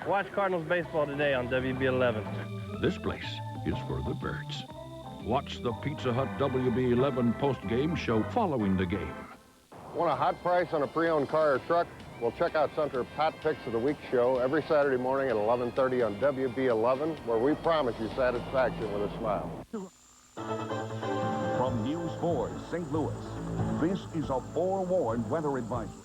Watch Cardinals baseball today on WB11. This place is for the birds. Watch the Pizza Hut WB11 post-game show following the game. Want a hot price on a pre-owned car or truck? Well, check out Senator Pat Picks of the Week show every Saturday morning at 11:30 on WB11, where we promise you satisfaction with a smile. From News 4 St. Louis, this is a forewarned weather advisory.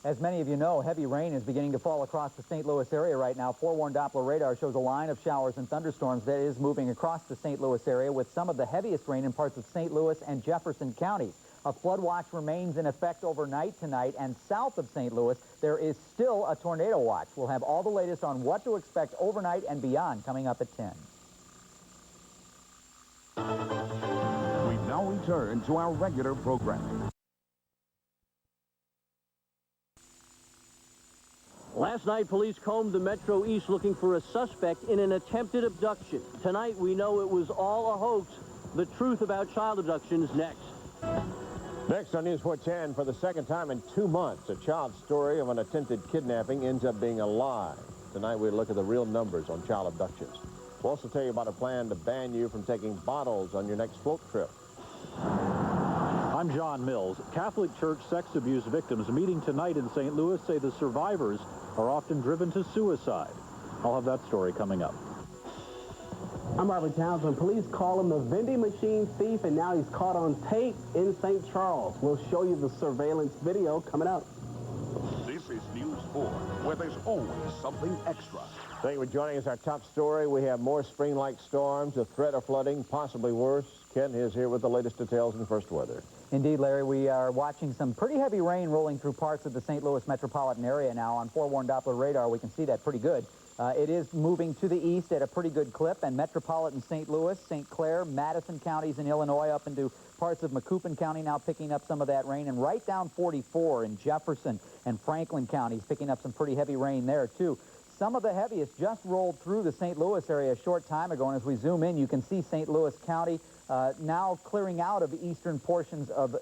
As many of you know, heavy rain is beginning to fall across the St. Louis area right now. Forewarned Doppler radar shows a line of showers and thunderstorms that is moving across the St. Louis area, with some of the heaviest rain in parts of St. Louis and Jefferson counties. A flood watch remains in effect overnight tonight, and south of St. Louis, there is still a tornado watch. We'll have all the latest on what to expect overnight and beyond coming up at 10. We now return to our regular programming. Last night, police combed the Metro East looking for a suspect in an attempted abduction. Tonight, we know it was all a hoax. The truth about child abductions next. Next on News 410, for the second time in 2 months, a child's story of an attempted kidnapping ends up being a lie. Tonight, we look at the real numbers on child abductions. We'll also tell you about a plan to ban you from taking bottles on your next float trip. I'm John Mills. Catholic Church sex abuse victims meeting tonight in St. Louis say the survivors are often driven to suicide. I'll have that story coming up. I'm Robert Townsend. Police call him the vending machine thief, and now he's caught on tape in St. Charles. We'll show you the surveillance video coming up. This is News 4, where there's always something extra. Thank you for joining us. Our top story, we have more spring-like storms, a threat of flooding, possibly worse. Ken is here with the latest details in first weather. Indeed, Larry, we are watching some pretty heavy rain rolling through parts of the St. Louis metropolitan area now. On forewarned Doppler radar, we can see that pretty good. It is moving to the east at a pretty good clip, and metropolitan St. Louis, St. Clair, Madison counties in Illinois, up into parts of Macoupin County now picking up some of that rain, and right down 44 in Jefferson and Franklin counties picking up some pretty heavy rain there, too. Some of the heaviest just rolled through the St. Louis area a short time ago, and as we zoom in, you can see St. Louis County now clearing out of the eastern portions of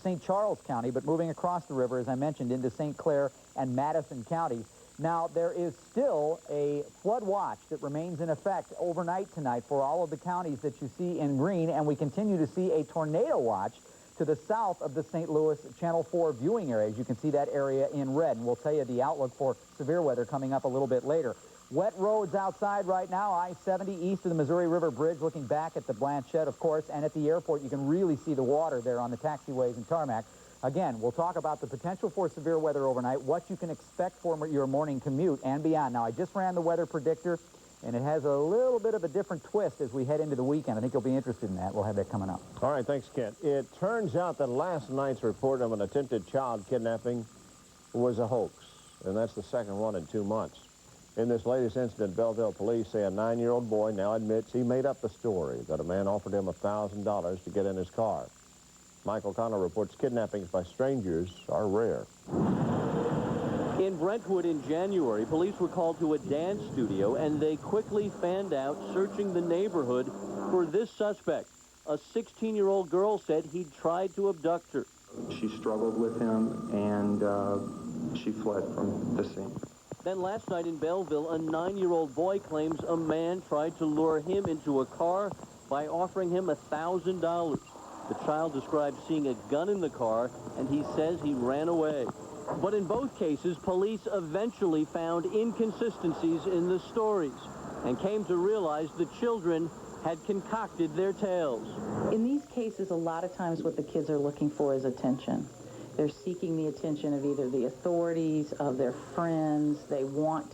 St. Charles County, but moving across the river, as I mentioned, into St. Clair and Madison counties. Now, there is still a flood watch that remains in effect overnight tonight for all of the counties that you see in green, and we continue to see a tornado watch to the south of the St. Louis Channel 4 viewing areas. You can see that area in red, and we'll tell you the outlook for severe weather coming up a little bit later. Wet roads outside right now, I-70 east of the Missouri River Bridge, looking back at the Blanchette, of course, and at the airport, you can really see the water there on the taxiways and tarmac. Again, we'll talk about the potential for severe weather overnight, what you can expect for your morning commute and beyond. Now, I just ran the weather predictor, and it has a little bit of a different twist as we head into the weekend. I think you'll be interested in that. We'll have that coming up. All right, thanks, Kent. It turns out that last night's report of an attempted child kidnapping was a hoax, and that's the second one in 2 months. In this latest incident, Belleville police say a 9-year-old boy now admits he made up the story that a man offered him $1,000 to get in his car. Michael Connell reports kidnappings by strangers are rare. In Brentwood in January, police were called to a dance studio, and they quickly fanned out, searching the neighborhood for this suspect. A 16-year-old girl said he'd tried to abduct her. She struggled with him, and she fled from the scene. Then last night in Belleville, a 9-year-old boy claims a man tried to lure him into a car by offering him $1,000. The child described seeing a gun in the car, and he says he ran away. But in both cases, police eventually found inconsistencies in the stories and came to realize the children had concocted their tales. In these cases, a lot of times what the kids are looking for is attention. They're seeking the attention of either the authorities, of their friends. They want